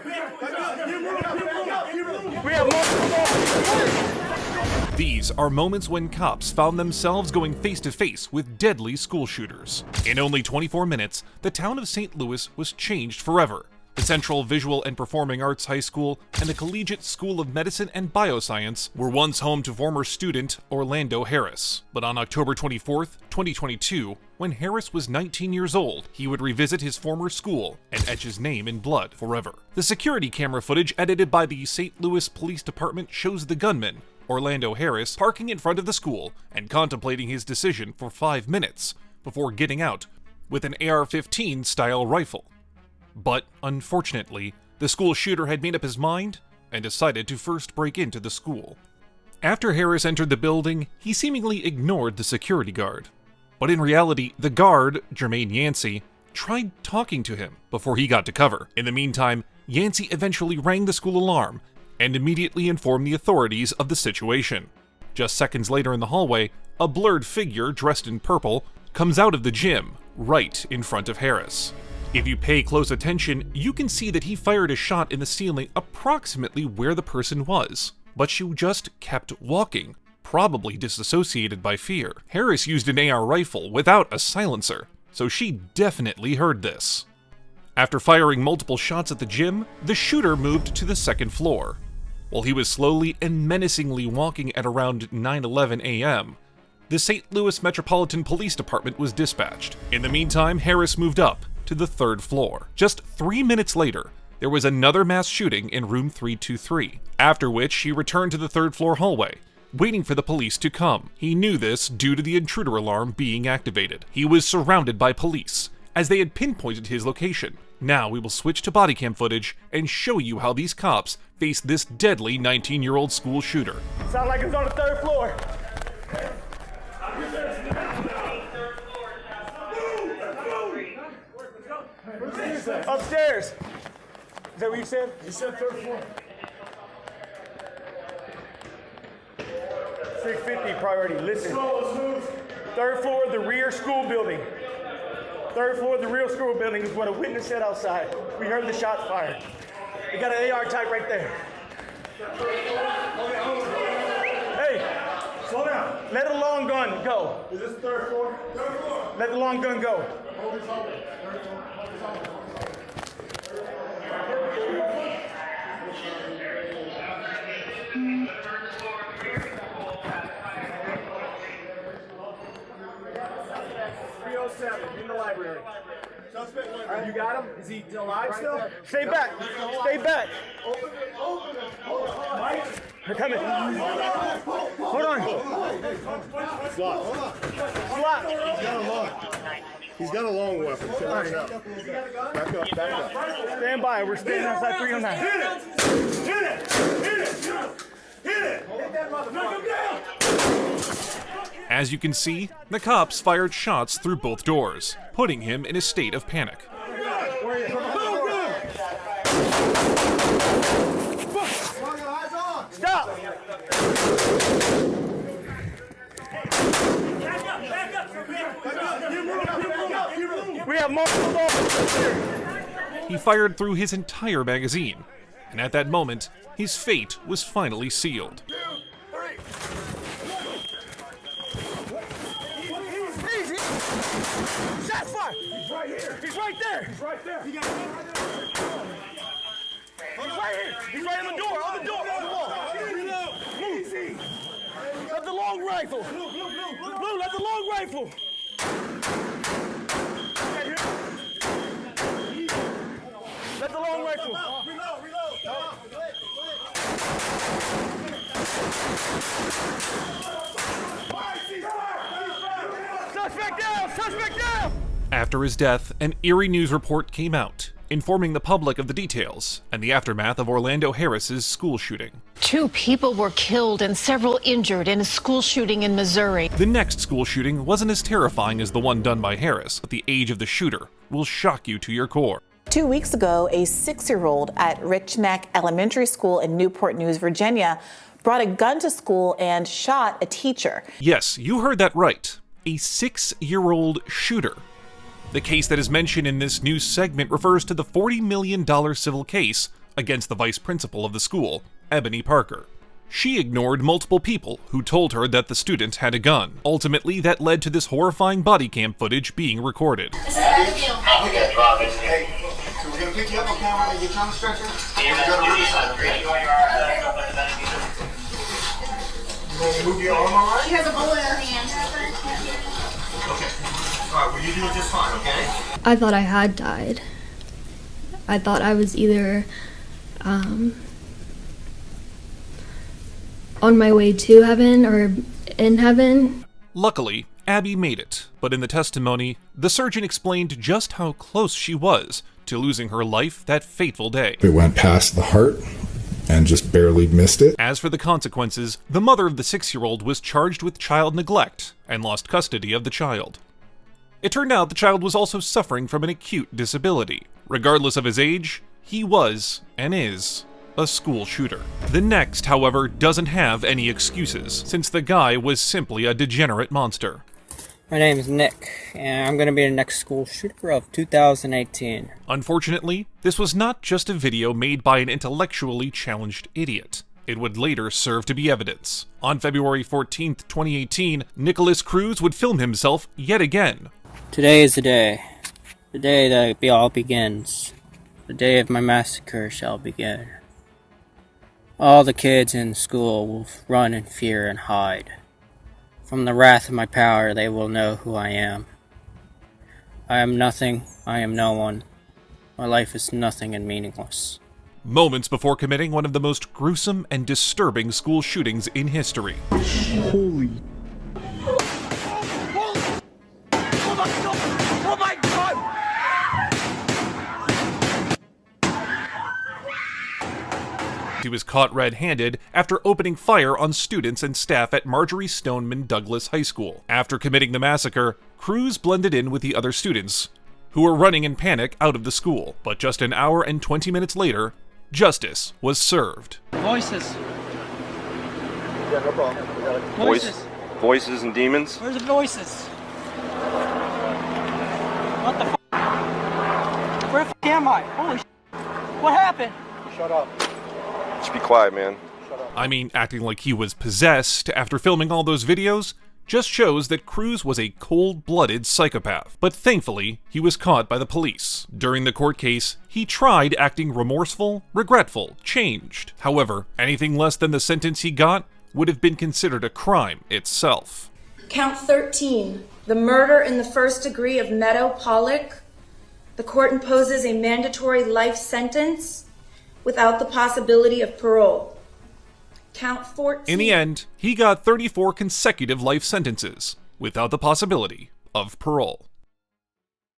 We have multiple. These are moments when cops found themselves going face-to-face with deadly school shooters. In only 24 minutes, the town of St. Louis was changed forever. The Central Visual and Performing Arts High School and the Collegiate School of Medicine and Bioscience were once home to former student Orlando Harris. But on October 24th, 2022, when Harris was 19 years old, he would revisit his former school and etch his name in blood forever. The security camera footage edited by the St. Louis Police Department shows the gunman, Orlando Harris, parking in front of the school and contemplating his decision for 5 minutes before getting out with an AR-15 style rifle. But unfortunately, the school shooter had made up his mind and decided to first break into the school. After Harris entered the building, he seemingly ignored the security guard. But in reality, the guard, Jermaine Yancey, tried talking to him before he got to cover. In the meantime, Yancey eventually rang the school alarm and immediately informed the authorities of the situation. Just seconds later in the hallway, a blurred figure dressed in purple comes out of the gym right in front of Harris. If you pay close attention, you can see that he fired a shot in the ceiling approximately where the person was, but she just kept walking, probably disassociated by fear. Harris used an AR rifle without a silencer, so she definitely heard this. After firing multiple shots at the gym, the shooter moved to the second floor. While he was slowly and menacingly walking at around 9:11 a.m., the St. Louis Metropolitan Police Department was dispatched. In the meantime, Harris moved up to the third floor. Just 3 minutes later, there was another mass shooting in room 323, after which he returned to the third floor hallway, waiting for the police to come. He knew this due to the intruder alarm being activated. He was surrounded by police, as they had pinpointed his location. Now we will switch to body cam footage and show you how these cops faced this deadly 19-year-old school shooter. Sound like it's on the third floor. Upstairs. Is that what you said? He said third floor. 650 priority. Listen. Third floor of the rear school building. Third floor of the rear school building is what a witness said outside. We heard the shots fired. We got an AR type right there. Hey, Slow down. let the long gun go. Is this third floor? Third floor. Let the long gun go. Hold this over. Third floor. Hold this over. In the library. Suspect, You got him? Is he alive still? there. Stay back. Stay back. Open it. Open it. Hold it. Mike. They're coming. Hold on. Slot. He's got a long weapon. So watch out. Back up. Back up. Stand by. We're standing outside 309. Hit it. Hit it. Hit it. Hit it. Hit that motherfucker. Knock him down. As you can see, the cops fired shots through both doors, putting him in a state of panic. Stop. We have multiple officers here. He fired through his entire magazine, and at that moment, his fate was finally sealed. Easy. Shots fired. He's right here. He's right there. He's right there. He's right here. He's right on the door. On the door. On the wall. Move. Easy. Let the long rifle. Blue, let the long rifle. Let the long rifle. Reload. Suspect down. Suspect down. After his death, an eerie news report came out, informing the public of the details and the aftermath of Orlando Harris's school shooting. 2 people were killed and several injured in a school shooting in Missouri. The next school shooting wasn't as terrifying as the one done by Harris, but the age of the shooter will shock you to your core. 2 weeks ago, a 6-year-old at Rich Neck Elementary School in Newport News, Virginia, brought a gun to school and shot a teacher. Yes, you heard that right. A 6-year-old shooter. The case that is mentioned in this news segment refers to the $40 million civil case against the vice principal of the school, Ebony Parker. She ignored multiple people who told her that the student had a gun. Ultimately, that led to this horrifying body cam footage being recorded. Hey, so we're gonna pick you up, okay? We're gonna get you on the stretcher. We're gonna go to Riverside, okay? You want to move your arm, all right? She has a bullet in her hand. Okay. All right, well, you're doing just fine, okay? I thought I had died. I thought I was either on my way to heaven or in heaven. Luckily, Abby made it, but in the testimony, the surgeon explained just how close she was to losing her life that fateful day. It went past the heart and just barely missed it. As for the consequences, the mother of the 6-year-old was charged with child neglect and lost custody of the child. It turned out the child was also suffering from an acute disability. Regardless of his age, he was, and is, a school shooter. The next, however, doesn't have any excuses, since the guy was simply a degenerate monster. My name is Nick, and I'm going to be the next school shooter of 2018. Unfortunately, this was not just a video made by an intellectually challenged idiot. It would later serve to be evidence. On February 14th, 2018, Nicholas Cruz would film himself yet again. Today is the day that it all begins. The day of my massacre shall begin. All the kids in school will run in fear and hide. From the wrath of my power, they will know who I am. I am nothing, I am no one. My life is nothing and meaningless. Moments before committing one of the most gruesome and disturbing school shootings in history. Holy. Oh my God! He was caught red-handed after opening fire on students and staff at Marjorie Stoneman Douglas High School. After committing the massacre, Cruz blended in with the other students, who were running in panic out of the school. But just an hour and 20 minutes later, justice was served. Voices. Yeah, no problem. Voices and demons? Where's the voices? What the f***? Where the f*** am I? Holy shit. What happened? Shut up. Just be quiet, man. I mean, acting like he was possessed after filming all those videos just shows that Cruz was a cold-blooded psychopath. But thankfully, he was caught by the police. During the court case, he tried acting remorseful, regretful, changed. However, anything less than the sentence he got would have been considered a crime itself. Count 13, the murder in the first degree of Meadow Pollock. The court imposes a mandatory life sentence without the possibility of parole. Count 14. In the end, he got 34 consecutive life sentences, without the possibility of parole.